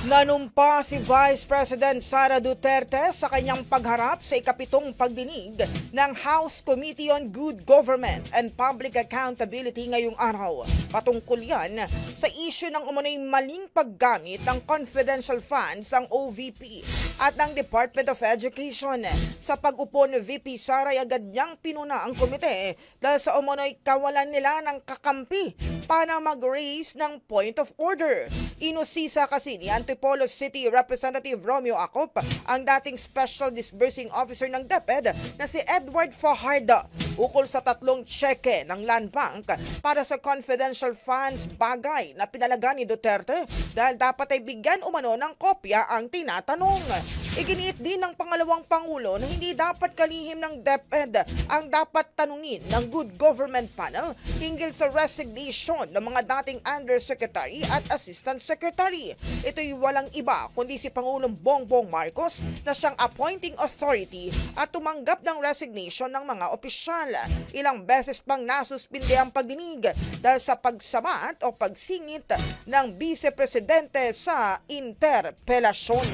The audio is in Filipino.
Nanumpa si Vice President Sara Duterte sa kanyang pagharap sa ikapitong pagdinig ng House Committee on Good Government and Public Accountability ngayong araw. Patungkol yan sa issue ng umunoy maling paggamit ng confidential funds ng OVP at ng Department of Education. Sa pag-upo ni VP Sara, agad niyang pinuna ang komite dahil sa umunoy kawalan nila ng kakampi para mag-raise ng point of order. Inusisa kasi ni Antipolo City Representative Romeo Acop ang dating Special Disbursing Officer ng DepEd na si Edward Fajardo ukol sa 3 tseke ng Land Bank para sa confidential funds, bagay na pinalaga ni Duterte dahil dapat ay bigyan umano ng kopya ang tinatanong. Iginiit din ng pangalawang Pangulo na hindi dapat kalihim ng DepEd ang dapat tanungin ng Good Government Panel hinggil sa resignation ng mga dating Undersecretary at Assistant Secretary. Ito'y walang iba kundi si Pangulong Bongbong Marcos na siyang appointing authority at tumanggap ng resignation ng mga opisyal. Ilang beses pang nasuspinde ang pagdinig dahil sa pagsabat o pagsingit ng Vice Presidente sa interpelasyon.